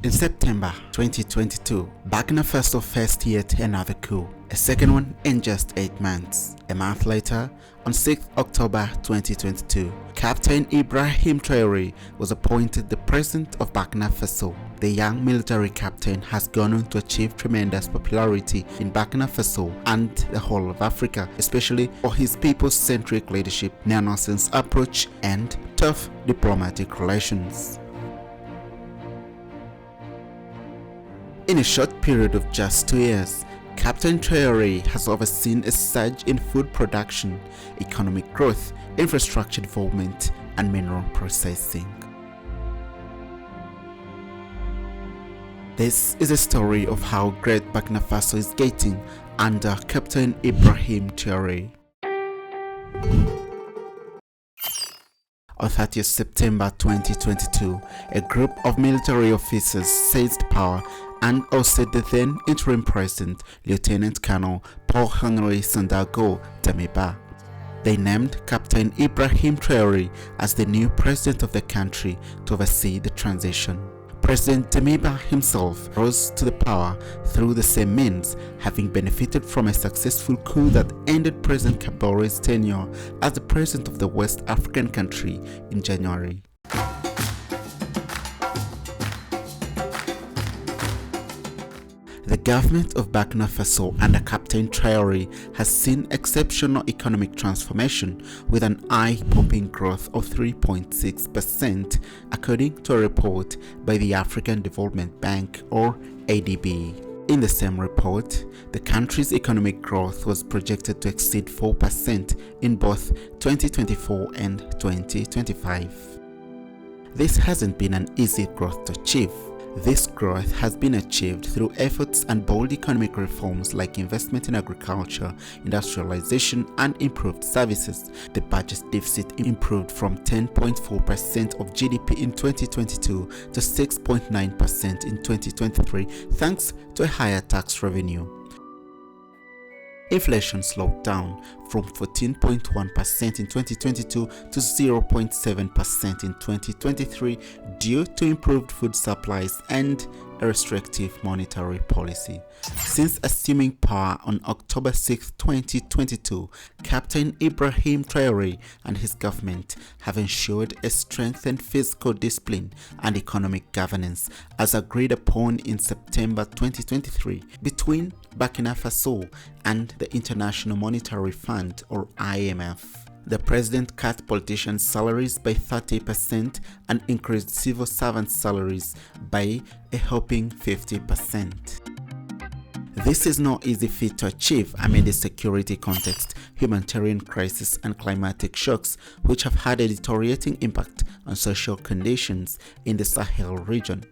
In September 2022, Burkina Faso faced yet another coup, a second one in just 8 months. A month later, on 6 October 2022, Captain Ibrahim Traoré was appointed the president of Burkina Faso. The young military captain has gone on to achieve tremendous popularity in Burkina Faso and the whole of Africa, especially for his people-centric leadership, no-nonsense approach, and tough diplomatic relations. In a short period of just 2 years, Captain Traoré has overseen a surge in food production, economic growth, infrastructure development, and mineral processing. This is a story of how great Burkina Faso is getting under Captain Ibrahim Traoré. On 30th September 2022, a group of military officers seized power and ousted the then interim president, Lieutenant Colonel Paul-Henri Sandaogo Damiba. They named Captain Ibrahim Traoré as the new president of the country to oversee the transition. President Damiba himself rose to the power through the same means, having benefited from a successful coup that ended President Kabore's tenure as the president of the West African country in January. The government of Burkina Faso under Captain Traoré has seen exceptional economic transformation with an eye-popping growth of 3.6% according to a report by the African Development Bank or ADB. In the same report, the country's economic growth was projected to exceed 4% in both 2024 and 2025. This hasn't been an easy growth to achieve. This growth has been achieved through efforts and bold economic reforms like investment in agriculture, industrialization, and improved services. The budget deficit improved from 10.4% of GDP in 2022 to 6.9% in 2023 thanks to a higher tax revenue. Inflation slowed down from 14.1% in 2022 to 0.7% in 2023 due to improved food supplies and a restrictive monetary policy. Since assuming power on October 6, 2022, Captain Ibrahim Traoré and his government have ensured a strengthened fiscal discipline and economic governance as agreed upon in September 2023 between Burkina Faso and the International Monetary Fund or IMF. The president cut politicians' salaries by 30% and increased civil servants' salaries by a whopping 50%. This is no easy feat to achieve amid a security context, humanitarian crisis, and climatic shocks which have had a deteriorating impact on social conditions in the Sahel region.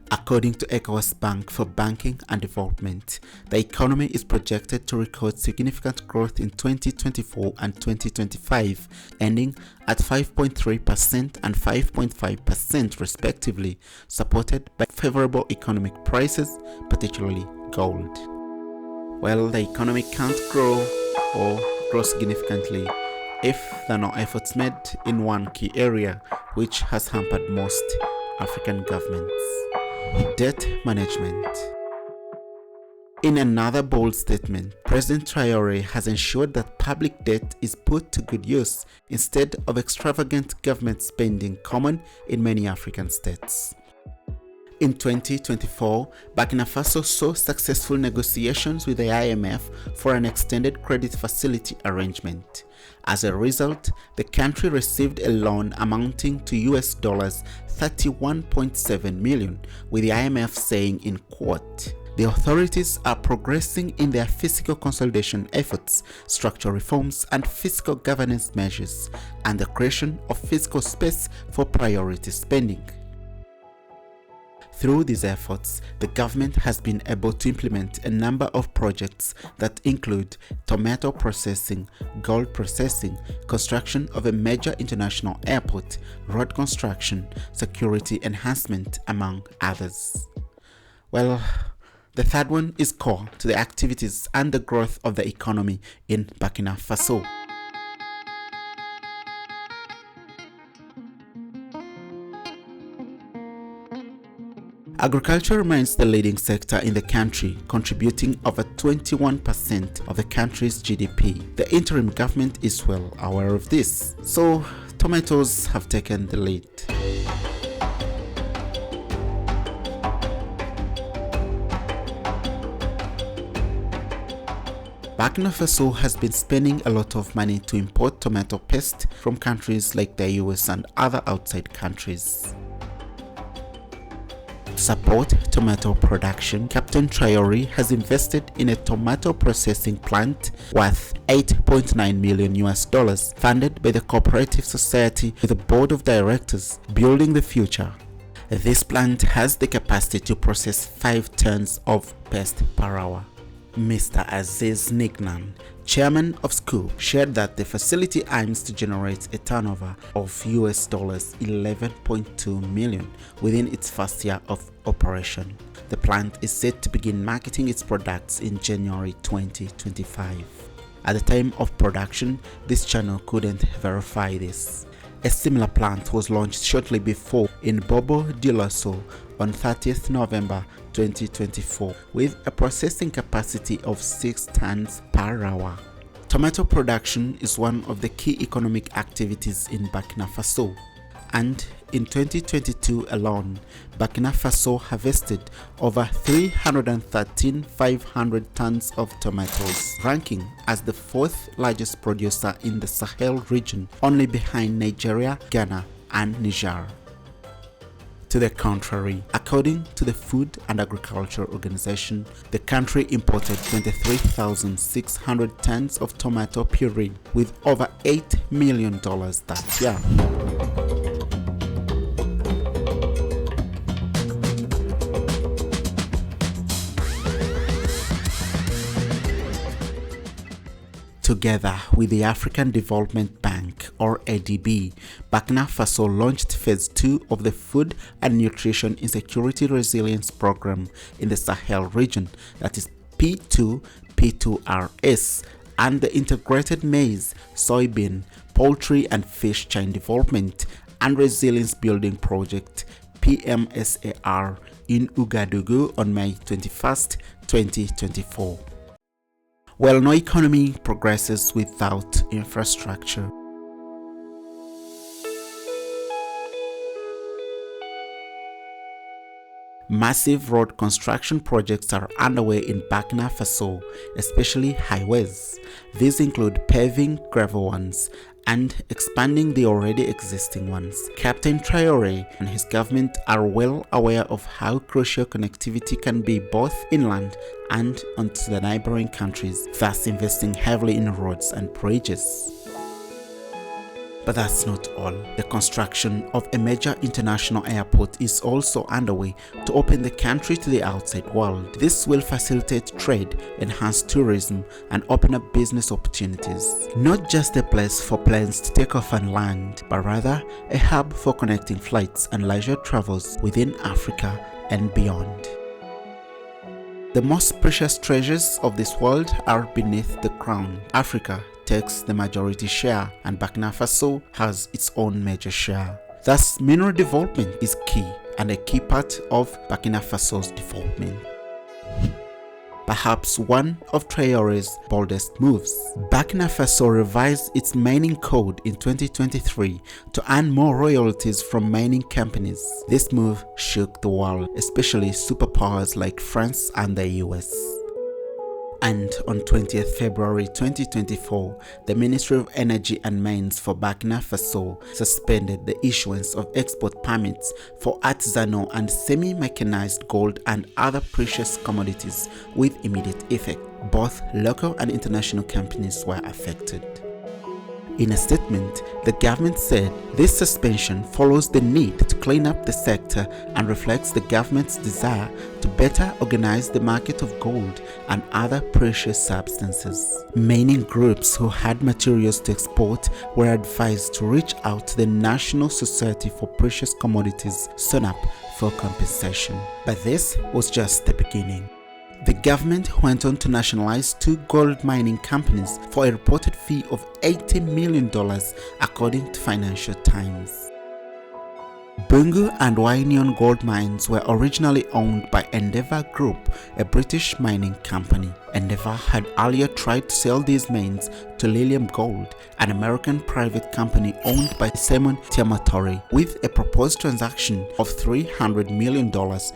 According to ECOWAS Bank for Banking and Development, the economy is projected to record significant growth in 2024 and 2025, ending at 5.3% and 5.5% respectively, supported by favorable economic prices, particularly gold. Well, the economy can't grow or grow significantly if there are no efforts made in one key area which has hampered most African governments: debt management. In another bold statement, President Traoré has ensured that public debt is put to good use instead of extravagant government spending common in many African states. In 2024, Burkina Faso saw successful negotiations with the IMF for an extended credit facility arrangement. As a result, the country received a loan amounting to US dollars 31.7 million, with the IMF saying in quote, "The authorities are progressing in their fiscal consolidation efforts, structural reforms, and fiscal governance measures, and the creation of fiscal space for priority spending." Through these efforts, the government has been able to implement a number of projects that include tomato processing, gold processing, construction of a major international airport, road construction, security enhancement, among others. Well, the third one is core to the activities and the growth of the economy in Burkina Faso. Agriculture remains the leading sector in the country, contributing over 21% of the country's GDP. The interim government is well aware of this, so tomatoes have taken the lead. Burkina Faso has been spending a lot of money to import tomato paste from countries like the US and other outside countries. To support tomato production, Captain Traoré has invested in a tomato processing plant worth $8.9 million, funded by the Cooperative Society with a board of directors, building the future. This plant has the capacity to process 5 tons of paste per hour. Mr. Aziz Nignan, chairman of SCOOP, shared that the facility aims to generate a turnover of $11.2 million within its first year of operation. The plant is set to begin marketing its products in January 2025. At the time of production, this channel couldn't verify this. A similar plant was launched shortly before in Bobo Dioulasso on 30th November 2024 with a processing capacity of 6 tons per hour. Tomato production is one of the key economic activities in Burkina Faso, and in 2022 alone, Burkina Faso harvested over 313,500 tons of tomatoes, ranking as the 4th largest producer in the Sahel region, only behind Nigeria, Ghana, and Niger. To the contrary, according to the Food and Agriculture Organization, the country imported 23,600 tons of tomato puree with over $8 million that year. Together with the African Development Bank, or ADB, Burkina Faso launched Phase 2 of the Food and Nutrition Insecurity Resilience Program in the Sahel region, that is P2RS, and the Integrated Maize, Soybean, Poultry and Fish Chain Development and Resilience Building Project, PMSAR, in Ouagadougou on May 21st, 2024. Well, no economy progresses without infrastructure. Massive road construction projects are underway in Burkina Faso, especially highways. These include paving gravel ones and expanding the already existing ones. Captain Traoré and his government are well aware of how crucial connectivity can be both inland and onto the neighboring countries, thus investing heavily in roads and bridges. But that's not all. The construction of a major international airport is also underway to open the country to the outside world. This will facilitate trade, enhance tourism, and open up business opportunities. Not just a place for planes to take off and land, but rather a hub for connecting flights and leisure travels within Africa and beyond. The most precious treasures of this world are beneath the ground. Africa takes the majority share, and Burkina Faso has its own major share. Thus, mineral development is key and a key part of Burkina Faso's development. Perhaps one of Traoré's boldest moves, Burkina Faso revised its mining code in 2023 to earn more royalties from mining companies. This move shook the world, especially superpowers like France and the US. And on 20th February 2024, the Ministry of Energy and Mines for Burkina Faso suspended the issuance of export permits for artisanal and semi-mechanized gold and other precious commodities with immediate effect. Both local and international companies were affected. In a statement, the government said this suspension follows the need to clean up the sector and reflects the government's desire to better organize the market of gold and other precious substances. Mining groups who had materials to export were advised to reach out to the National Society for Precious Commodities, SONAP, for compensation. But this was just the beginning. The government went on to nationalize 2 gold mining companies for a reported fee of $80 million, according to Financial Times. Boungou and Wahgnion gold mines were originally owned by Endeavour Group, a British mining company. Endeavour had earlier tried to sell these mines to Lilium Gold, an American private company owned by Simon Traoré, with a proposed transaction of $300 million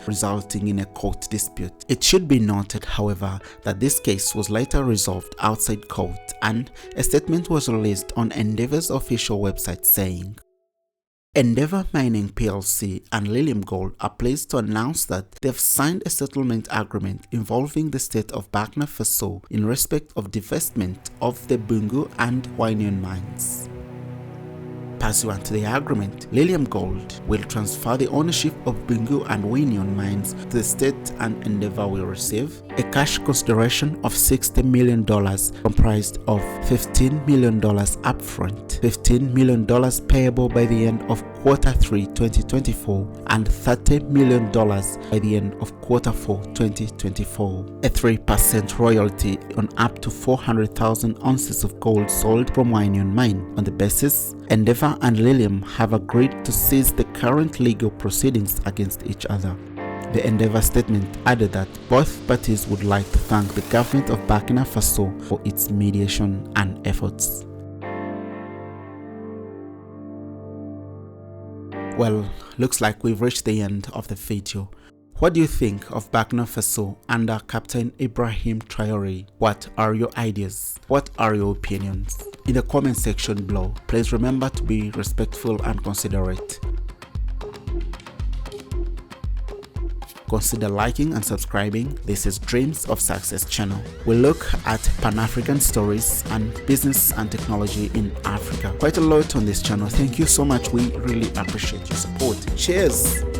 resulting in a court dispute. It should be noted, however, that this case was later resolved outside court, and a statement was released on Endeavour's official website saying, Endeavour Mining plc and Lilium Gold are pleased to announce that they have signed a settlement agreement involving the state of Burkina Faso in respect of divestment of the Boungou and Wahgnion mines. Pursuant to the agreement, Lilium Gold will transfer the ownership of Boungou and Wahgnion mines to the state, and Endeavour will receive a cash consideration of $60 million comprised of $15 million upfront, $15 million payable by the end of Q3 2024, and $30 million by the end of Q4 2024. A 3% royalty on up to 400,000 ounces of gold sold from Wahgnion mine. On the basis, Endeavour and Lilium have agreed to cease the current legal proceedings against each other. The Endeavour statement added that both parties would like to thank the government of Burkina Faso for its mediation and efforts. Well, looks like we've reached the end of the video. What do you think of Burkina Faso under Captain Ibrahim Traoré? What are your ideas? What are your opinions? In the comment section below, please remember to be respectful and considerate. Consider liking and subscribing. This is Dreams of Success channel. We look at Pan-African stories and business and technology in Africa. Quite a lot on this channel. Thank you so much. We really appreciate your support. Cheers!